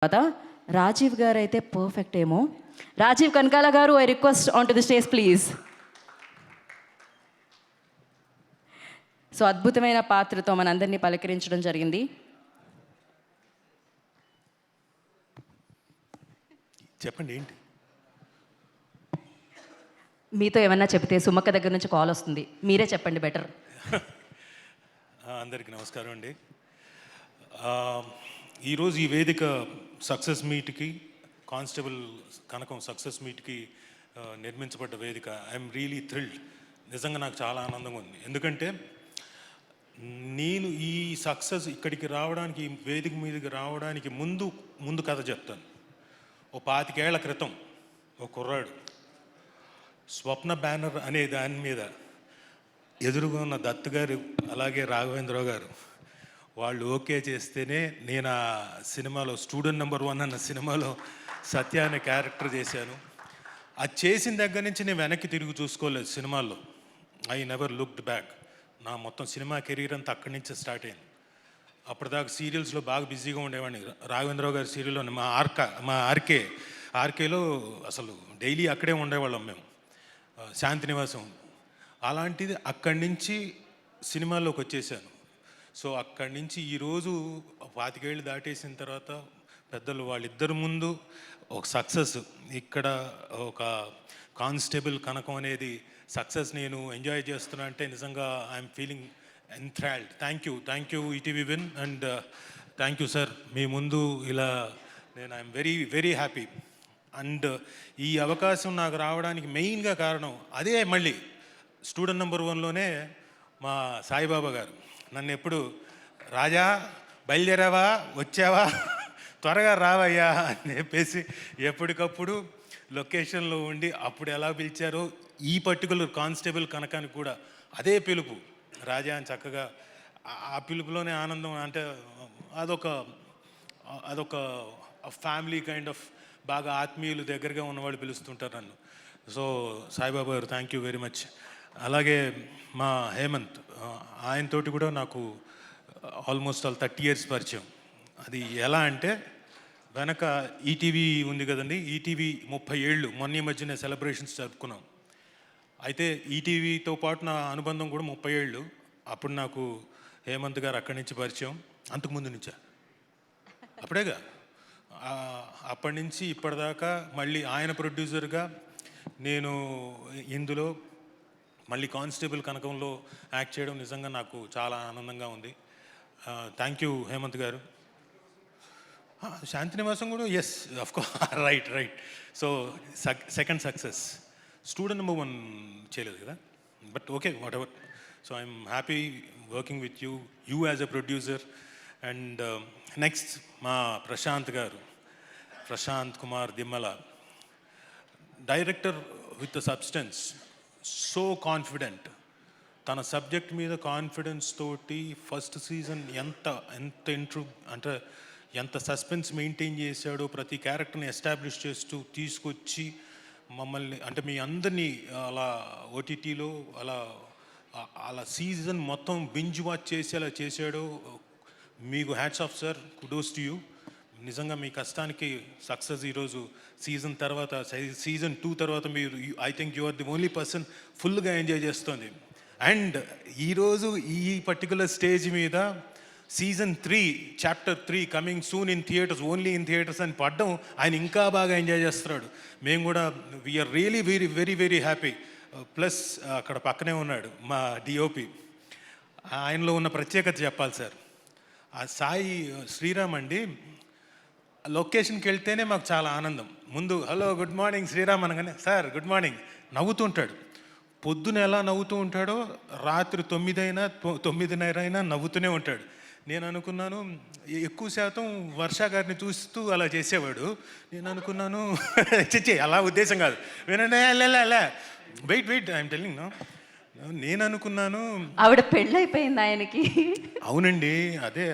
తర్వాత రాజీవ్ గారు అయితే పర్ఫెక్ట్ ఏమో. రాజీవ్ కనకాల గారు, I request on to the stage please. So అద్భుతమైన పాత్రతో మనందరినీ పలకరించడం జరిగింది. చెప్పండి ఏంటి మీతో ఏమన్నా చెప్తే సుమక్క దగ్గర నుంచి కాల్ వస్తుంది, మీరే చెప్పండి బెటర్. అందరికీ నమస్కారం అండి. ఈరోజు ఈ వేదిక సక్సెస్ మీట్కి, కానిస్టేబుల్ కనకం సక్సెస్ మీట్కి నిర్మించబడ్డ వేదిక. I'm really thrilled. నిజంగా నాకు చాలా ఆనందంగా ఉంది. ఎందుకంటే నేను ఈ సక్సెస్ ఇక్కడికి రావడానికి, ఈ వేదిక మీదకి రావడానికి ముందు కథ చెప్తాను. ఓ 25 ఏళ్ల క్రితం ఓ కుర్రాడు స్వప్న బ్యానర్ అనే దాని మీద ఎదురుగా ఉన్న దత్ గారు అలాగే రాఘవేంద్రరావు గారు వాళ్ళు ఓకే చేస్తేనే నేను ఆ సినిమాలో స్టూడెంట్ నెంబర్ 1 అన్న సినిమాలో సత్య అనే క్యారెక్టర్ చేశాను. అది చేసిన దగ్గర నుంచి నేను వెనక్కి తిరిగి చూసుకోలేదు సినిమాల్లో. I never looked back. నా మొత్తం సినిమా కెరీర్ అంతా అక్కడి నుంచే స్టార్ట్ అయింది. అప్పటిదాకా సీరియల్స్లో బాగా బిజీగా ఉండేవాడిని. రాఘవేంద్రరావు గారి సీరియల్లో మా ఆర్కేలో అసలు డైలీ అక్కడే ఉండేవాళ్ళం మేము, శాంతినివాసం. అలాంటిది అక్కడి నుంచి సినిమాల్లోకి వచ్చేసాను. సో అక్కడి నుంచి ఈరోజు 25 ఏళ్ళు దాటేసిన తర్వాత పెద్దలు వాళ్ళిద్దరు ముందు ఒక సక్సెస్, ఇక్కడ ఒక కానిస్టేబుల్ కనకం అనేది సక్సెస్ నేను ఎంజాయ్ చేస్తున్నా అంటే నిజంగా I'm feeling enthralled. Thank you ETV Win, and thank you sir. మీ ముందు ఇలా నేను I'm very very happy. And ఈ అవకాశం నాకు రావడానికి మెయిన్గా కారణం అదే, మళ్ళీ స్టూడెంట్ నెంబర్ 1లోనే మా సాయిబాబా గారు నన్ను ఎప్పుడు రాజా బయలుదేరావా, వచ్చావా, త్వరగా రావయ్యా అని చెప్పేసి ఎప్పటికప్పుడు లొకేషన్లో ఉండి అప్పుడు ఎలా పిలిచారో ఈ పర్టికులర్ కానిస్టేబుల్ కనకానికి కూడా అదే పిలుపు, రాజా అని చక్కగా ఆ పిలుపులోనే ఆనందం. అంటే అదొక ఫ్యామిలీ కైండ్ ఆఫ్, బాగా ఆత్మీయులు దగ్గరగా ఉన్నవాళ్ళు పిలుస్తుంటారు నన్ను. సో సాయిబాబా గారు థ్యాంక్ యూ వెరీ మచ్. అలాగే మా హేమంత్, ఆయనతోటి కూడా నాకు ఆల్మోస్ట్ 30 years పరిచయం. అది ఎలా అంటే వెనక ఈటీవీ ఉంది కదండి, ఈటీవీ 30 ఏళ్ళు మొన్న మధ్యనే సెలబ్రేషన్స్ జరుపుకున్నాం. అయితే ఈటీవీతో పాటు నా అనుబంధం కూడా 30 ఏళ్ళు. అప్పుడు నాకు హేమంత్ గారు అక్కడి నుంచి పరిచయం, అంతకుముందు నుంచా అప్పుడేగా. అప్పటి నుంచి ఇప్పటిదాకా మళ్ళీ ఆయన ప్రొడ్యూసర్గా నేను ఇందులో మళ్ళీ కానిస్టేబుల్ కనకంలో యాక్ట్ చేయడం నిజంగా నాకు చాలా ఆనందంగా ఉంది. థ్యాంక్ యూ హేమంత్ గారు. శాంతినివాసం కూడా yes of course right. So second success. Student number 1 చేయలేదు కదా, but okay whatever. So I'm happy working with you as a producer. And next మా Prashanth Kumar Dimmala, director with substance, so confident. తన సబ్జెక్ట్ మీద confidence తోటి first season ఎంత suspense maintain చేశాడో, ప్రతి క్యారెక్టర్ని ఎస్టాబ్లిష్ చేస్తూ తీసుకొచ్చి మమ్మల్ని, అంటే మీ అందరినీ అలా ఓటీటీలో అలా సీజన్ మొత్తం బింజ్ వాచ్ చేసి అలా చేశాడో. మీకు hats off sir, kudos to you. నిజంగా మీ కష్టానికి సక్సెస్ ఈరోజు సీజన్ 2 తర్వాత మీరు, I think you are the only person ఫుల్గా ఎంజాయ్ చేస్తుంది. అండ్ ఈరోజు ఈ పర్టికులర్ స్టేజ్ మీద season 3 Chapter 3 coming soon in theatres, only in theatres అని పడ్డం, ఆయన ఇంకా బాగా ఎంజాయ్ చేస్తున్నాడు. మేము కూడా we are really very very very happy. Plus అక్కడ పక్కనే ఉన్నాడు మా డిఓపి, ఆయనలో ఉన్న ప్రత్యేకత చెప్పాలి సార్. ఆ సాయి శ్రీరామ్ అండి, లొకేషన్కి వెళ్తేనే మాకు చాలా ఆనందం. ముందు హలో గుడ్ మార్నింగ్ శ్రీరామ్ అనగానే సార్ గుడ్ మార్నింగ్ నవ్వుతుంటాడు. పొద్దున ఎలా నవ్వుతూ ఉంటాడో రాత్రి 9 అయినా 9:30 అయినా నవ్వుతూనే ఉంటాడు. నేను అనుకున్నాను ఎక్కువ శాతం వర్ష గారిని చూస్తూ అలా చేసేవాడు. నేను అనుకున్నాను అలా ఉద్దేశం కాదు, వినండి వెయిట్ ఐఎమ్ టెల్లింగ్ నో. నేను అనుకున్నాను ఆవిడ పెళ్ళైపోయింది ఆయనకి. అవునండి, అదే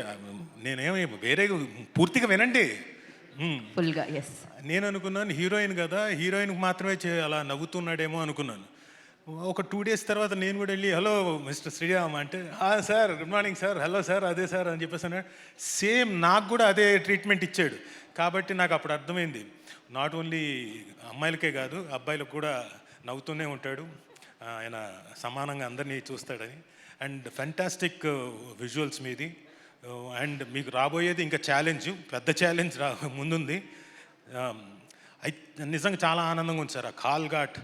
నేనేమి వేరే, పూర్తిగా వినండి ఫుల్గా. ఎస్, నేను అనుకున్నాను హీరోయిన్ కదా, హీరోయిన్కి మాత్రమే అలా నవ్వుతున్నాడేమో అనుకున్నాను. ఒక 2 days తర్వాత నేను కూడా వెళ్ళి హలో మిస్టర్ శ్రీరామ్ అంటే, sir good morning sir, hello sir, అదే సార్ అని చెప్పేసి అన్నాడు. సేమ్ నాకు కూడా అదే ట్రీట్మెంట్ ఇచ్చాడు. కాబట్టి నాకు అప్పుడు అర్థమైంది, నాట్ ఓన్లీ అమ్మాయిలకే కాదు అబ్బాయిలకు కూడా నవ్వుతూనే ఉంటాడు, ఆయన సమానంగా అందరినీ చూస్తాడని. అండ్ ఫెంటాస్టిక్ విజువల్స్ మీది. అండ్ మీకు రాబోయేది ఇంకా ఛాలెంజ్, పెద్ద ఛాలెంజ్ ముందుంది. నిజంగా చాలా ఆనందంగా ఉంది సార్ ఆ కాల్ ఘాట్.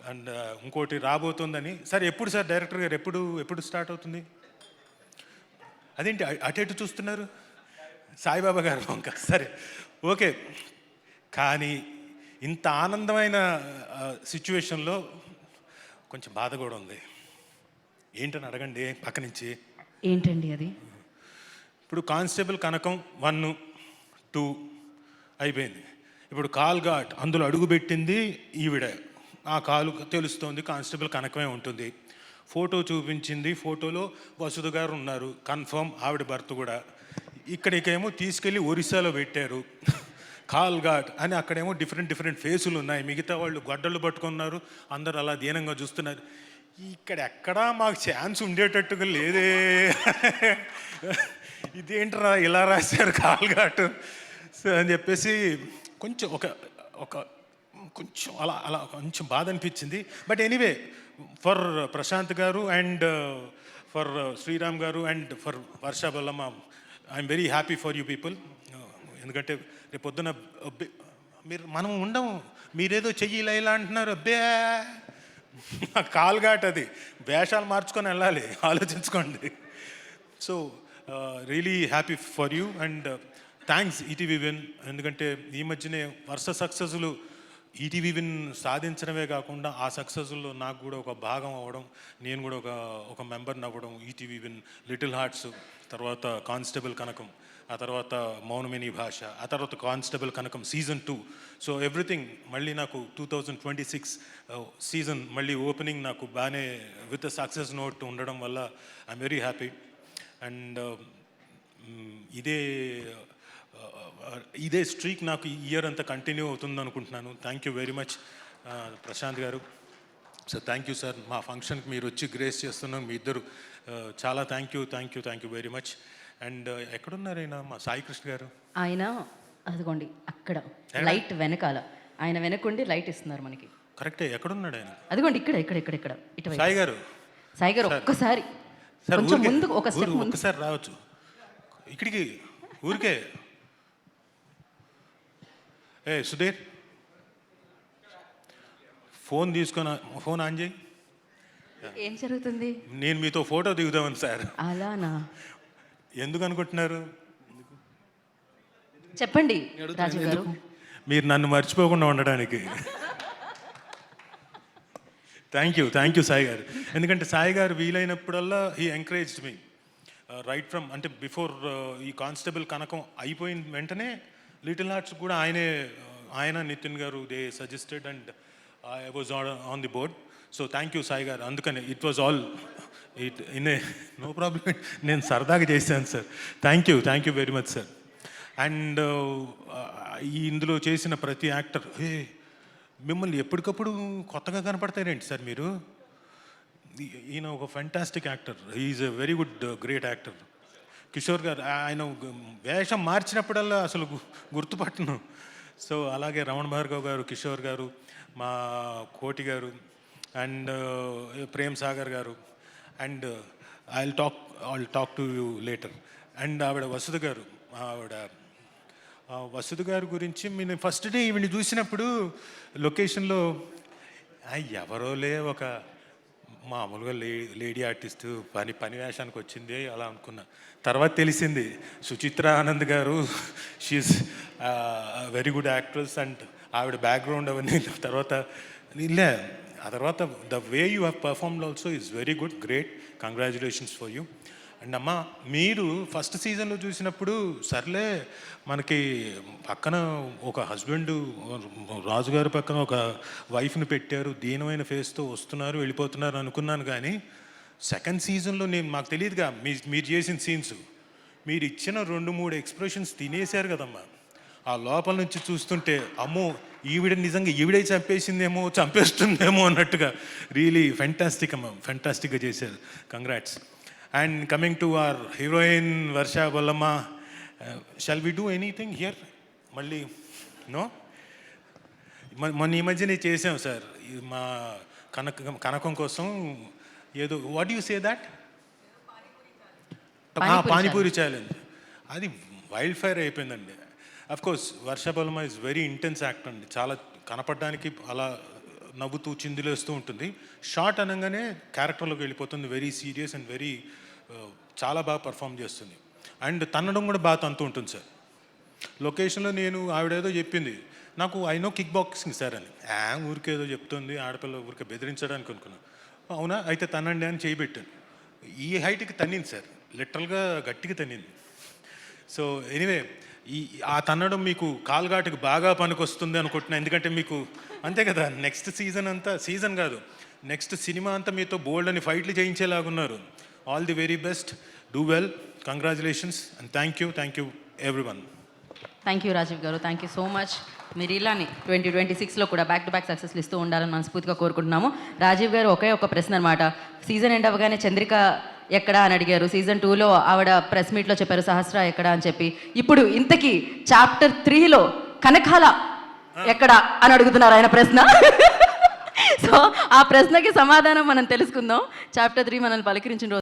అండ్ ఇంకోటి రాబోతుందని. సార్ ఎప్పుడు సార్ డైరెక్టర్ గారు ఎప్పుడు స్టార్ట్ అవుతుంది? అదేంటి అటు చూస్తున్నారు? సాయిబాబా గారు వంక. సరే, ఓకే. కానీ ఇంత ఆనందమైన సిచ్యువేషన్లో కొంచెం బాధ కూడా ఉంది. ఏంటని అడగండి పక్క నుంచి. ఏంటండి అది? ఇప్పుడు కానిస్టేబుల్ కనకం 1, 2 అయిపోయింది. ఇప్పుడు కాల్ ఘాట్, అందులో అడుగుపెట్టింది ఈవిడ. ఆ కాలు తెలుస్తోంది కానిస్టేబుల్ కనకమే ఉంటుంది. ఫోటో చూపించింది, ఫోటోలో వసుధ గారు ఉన్నారు, కన్ఫర్మ్ ఆవిడ భర్త కూడా. ఇక్కడికేమో తీసుకెళ్ళి ఒరిస్సాలో పెట్టారు కాల్ ఘాట్ అని. అక్కడేమో డిఫరెంట్ ఫేసులు ఉన్నాయి, మిగతా వాళ్ళు గొడ్డళ్ళు పట్టుకున్నారు, అందరూ అలా దీనంగా చూస్తున్నారు. ఇక్కడ ఎక్కడా మాకు ఛాన్స్ ఉండేటట్టుగా లేదే ఇదేంట్రా ఇలా రాశారు కాల్ ఘాట్ అని చెప్పేసి కొంచెం కొంచెం అలా కొంచెం బాధ అనిపించింది. బట్ ఎనీవే, ఫర్ ప్రశాంత్ గారు అండ్ ఫర్ శ్రీరామ్ గారు and for Varsha Bollamma, I'm very happy for you people. ఎందుకంటే రేపు పొద్దున మనం ఉండము, మీరేదో చెయ్యి ఇలా అంటున్నారు. అబ్బే కాల్ ఘాట్, అది వేషాలు మార్చుకొని వెళ్ళాలి, ఆలోచించుకోండి. So really happy for you and thanks ETV win. ఎందుకంటే ఈ మధ్యనే వరుస సక్సెస్లు ఈటీవీ విన్ సాధించడమే కాకుండా ఆ సక్సెస్లో నాకు కూడా ఒక భాగం అవ్వడం, నేను కూడా ఒక మెంబర్ని అవ్వడం. ఈటీవీ విన్, లిటిల్ హార్ట్స్, తర్వాత కానిస్టేబుల్ కనకం, ఆ తర్వాత మౌనమిని భాష, ఆ తర్వాత కానిస్టేబుల్ కనకం సీజన్ 2. సో ఎవ్రీథింగ్ మళ్ళీ నాకు 2026 సీజన్ మళ్ళీ ఓపెనింగ్ నాకు బాగానే విత్ సక్సెస్ నోట్ ఉండడం వల్ల ఐఎమ్ వెరీ హ్యాపీ. అండ్ ఇదే స్ట్రీక్ నాకు ఈ ఇయర్ అంతా కంటిన్యూ అవుతుంది అనుకుంటున్నాను. Thank you very much Prashanth గారు. సో థ్యాంక్ యూ సార్, మా ఫంక్షన్కి మీరు వచ్చి గ్రేస్ చేస్తున్నాం మీ ఇద్దరు. చాలా thank you very much. And ఎక్కడున్నారు ఆయన, మా సాయి కృష్ణ గారు? ఆయన అదిగోండి అక్కడ లైట్ వెనకాల, ఆయన వెనకుండి లైట్ ఇస్తున్నారు మనకి. కరెక్టే, ఎక్కడున్నాడు ఆయన? అదిగోండి ఇక్కడ ఇటు సాయి గారు. సాయి గారు ఒక్కసారి సార్ కొంచెం ముందుకు, ఒక స్టెప్ ముందు ఒక్కసారి రావచ్చు ఇక్కడికి ఊరికే. సుధీర్, ఫోన్ తీసుకొని ఫోన్ ఆన్ చేయి. ఏం జరుగుతుంది? నేను మీతో ఫోటో దిగుదామని సార్. అలానా? ఎందుకు అనుకుంటున్నారు? చెప్పండి రాజు గారు. మీరు నన్ను మర్చిపోకుండా ఉండడానికి. థ్యాంక్ యూ సాయి గారు. ఎందుకంటే సాయి గారు వీలైనప్పుడల్లా he encouraged me right from, అంటే బిఫోర్ ఈ కానిస్టేబుల్ కనకం అయిపోయిన వెంటనే లిటిల్ హార్ట్స్ కూడా ఆయన నితిన్ గారు they suggested and I was on the board. So thank you Sai గారు. అందుకని it was all no problem, నేను సరదాగా చేశాను sir. Thank you very much sir. And ఇందులో చేసిన ప్రతి యాక్టర్, మిమ్మల్ని ఎప్పటికప్పుడు కొత్తగా కనపడతారేంటి సార్ మీరు? ఈయన ఒక fantastic actor, is a very good great actor. Kishore గారు, ఆయన వేషం మార్చినప్పుడల్లా అసలు గుర్తుపట్టను. సో అలాగే రమణ భార్గవ్ గారు, కిషోర్ గారు, మా కోటి గారు అండ్ ప్రేమ్ సాగర్ గారు. And I'll talk to you later. And ఆవిడ వసుధ గారు, వసుధ గారి గురించి నేను ఫస్ట్ డే ఈవిని చూసినప్పుడు లొకేషన్లో ఎవరోలే ఒక మామూలుగా లేడీ ఆర్టిస్టు పని వేషానికి వచ్చింది అలా అనుకున్నా. తర్వాత తెలిసింది Suchitra Anand garu, she is very good actress and ఆవిడ బ్యాక్గ్రౌండ్ అవన్నీ. తర్వాత ఆ తర్వాత the way you have performed also is very good, great, congratulations for you. And అమ్మ, మీరు ఫస్ట్ సీజన్లో చూసినప్పుడు సర్లే మనకి పక్కన ఒక హస్బెండ్, రాజుగారి పక్కన ఒక వైఫ్ని పెట్టారు, దీనమైన ఫేస్తో వస్తున్నారు వెళ్ళిపోతున్నారు అనుకున్నాను. కానీ సెకండ్ సీజన్లో మాకు తెలియదుగా మీరు చేసిన సీన్స్, మీరు ఇచ్చిన 2-3 ఎక్స్ప్రెషన్స్ తినేశారు కదమ్మా. ఆ లోపల నుంచి చూస్తుంటే అమ్మో ఈవిడ నిజంగా ఈవిడే చంపేస్తుందేమో అన్నట్టుగా రియలీ ఫెంటాస్టిక్ అమ్మ, ఫెంటాస్టిక్గా చేశారు. Congrats. And coming to our heroine Varsha Ballama, shall we do anything here? మళ్ళీ నో మొన్న ఈ మధ్యనే చేసాం సార్ మా కనకం కోసం ఏదో what you say that panipuri challenge అది వైల్డ్ ఫైర్ అయిపోయిందండి. Course Varsha Bollamma is very intense act అండి, చాలా కనపడడానికి అలా నవ్వుతూ చిందులేస్తూ ఉంటుంది. షార్ట్ అనగానే క్యారెక్టర్లోకి వెళ్ళిపోతుంది, వెరీ సీరియస్ అండ్ వెరీ చాలా బాగా పర్ఫామ్ చేస్తుంది. అండ్ తన్నడం కూడా బాగా తంతూ ఉంటుంది సార్. లొకేషన్లో నేను ఆవిడేదో చెప్పింది నాకు, I know kick boxing sir అని, ఊరికేదో చెప్తుంది ఆడపిల్ల ఊరికే బెదిరించడానికి అనుకున్నాను. అవునా అయితే తనండి అని చేయబెట్టాను. ఈ హైట్కి తన్నింది సార్, లిటరల్గా గట్టిగా తన్నింది. సో ఎనీవే ఆ తన్నడం మీకు కాల్ఘాటుకు బాగా పనికొస్తుంది అనుకుంటున్నాను, ఎందుకంటే మీకు అంతే కదా నెక్స్ట్ సీజన్ అంతా, సీజన్ కాదు నెక్స్ట్ సినిమా అంతా మీతో బోల్డ్ అని ఫైట్లు చేయించేలాగున్నారు. All the very best, do well, congratulations and thank you everyone. Thank you Rajeev గారు, థ్యాంక్ యూ సో మచ్. మీరు ఇలానే 2026లో కూడా బ్యాక్ టు బ్యాక్ సక్సెస్లు ఇస్తూ ఉండాలని మనస్ఫూర్తిగా కోరుకుంటున్నాము. రాజీవ్ గారు ఒకే ఒక ప్రశ్న అనమాట, సీజన్ ఎండ్ అవ్వగానే చంద్రిక ఎక్కడా అని అడిగారు, సీజన్ 2లో ఆవిడ ప్రెస్ మీట్లో చెప్పారు సహస్ర ఎక్కడా అని చెప్పి. ఇప్పుడు ఇంతకీ చాప్టర్ 3లో కనకాల ఎక్కడా అని అడుగుతున్నారు ఆయన ప్రశ్న. సో ఆ ప్రశ్నకి సమాధానం మనం తెలుసుకుందాం చాప్టర్ 3 మనల్ని పలకరించిన రోజు.